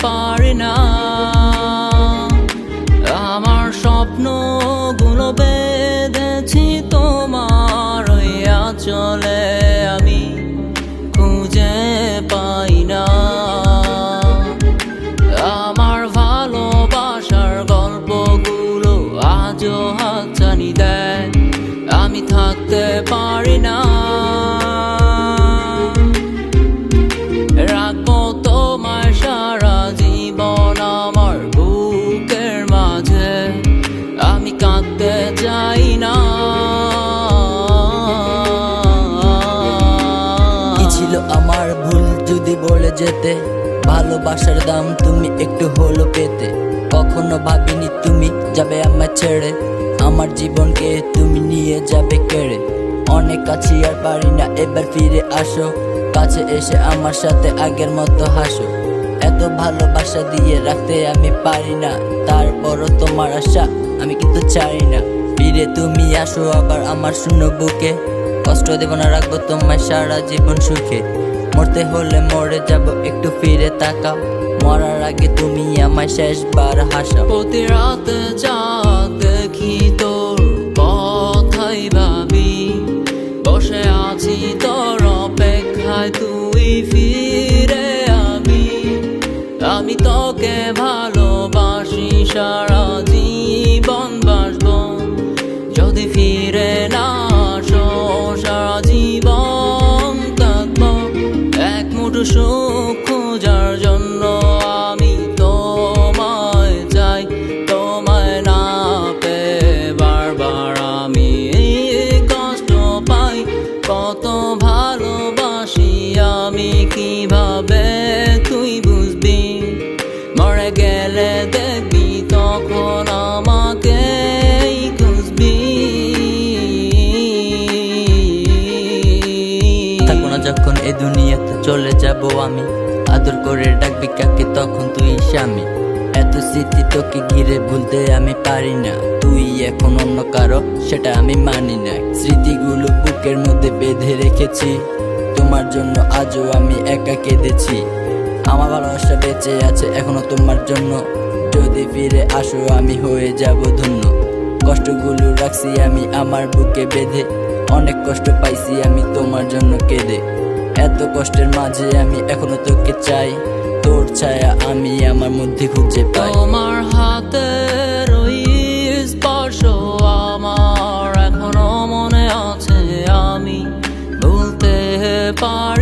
পারি না আমার স্বপ্নগুলো বেঁধেছি তোমার ওই আঁচলে আমি খুঁজে পাই না আমার ভালোবাসার গল্পগুলো আজও হাতছানি দেয় আমি থাকতে পারি না রাখবো তোমায় সারা জীবন আমার বুকের মাঝে আমি কাঁদতে চাই না কি ছিল আমার ভুল যদি বলে যেতে ভালোবাসার দাম তুমি একটু হলো পেতে কখনো ভাবিনি তুমি যাবে আমায় ছেড়ে আমার জীবনকে তুমি নিয়ে যাবে কেড়ে অনেক কাছে আর পারি না এবার ফিরে আসো কাছে এসে আমার সাথে আগের মতো হাসো এত ভালোবাসা দিয়ে রাখতে আমি পারি না তারপরও তোমার আশা আমি কিন্তু চাই না ফিরে তুমি আসো আবার আমার শূন্য বুকে কষ্ট দেব না রাখবো তোমায় সারা জীবন সুখে মরতে হলে মরে যাব একটু ফিরে তাকাও মরার আগে তুমি আমায় শেষবার হাসাও প্রতি রাতে যা দেখি তোর কথাই ভাবি বসে আছি তোর অপেক্ষায় তুই ফিরে আমি তোকে ভালোবাসি সারা জীবন বাসবো যদি ফিরে না আসো সারা জীবন থাকবো এক মুঠো সুখ খোঁজার জন্য আমি তোমায় চাই তোমায় না পেয়ে বারবার আমি কষ্ট পাই কত ভালোবাসি আমি কিভাবে তুই বুঝবি মরে গেলে দেখবি তখন আমাকে খুঁজবি থাকবো না যখন এই দুনিয়াতে চলে যাব আমি আদর করে ডাকবি কাকে তখন তুই স্বামী এত স্মৃতি তোকে ঘিরে ভুলতে আমি পারি না তুই এখন অন্য কারো সেটা আমি মানি না স্মৃতিগুলো বুকের মধ্যে বেঁধে রেখেছি তোমার জন্য আজও আমি একা কেঁদেছি আমার ভালোবাসা বেঁচে আছে এখনো তোমার জন্য যদি ফিরে আসো আমি হয়ে যাব ধন্য কষ্টগুলো রাখছি আমি আমার বুকে বেঁধে অনেক কষ্ট পাইছি আমি তোমার জন্য কেঁদে এত কষ্টের মাঝে আমি এখনো তোকে চাই তোর ছায়া আমি আমার মধ্যে খুঁজে পাই তোমার হাতের ওই স্পর্শ আমার এখনো মনে আছে আমি ভুলতে পারি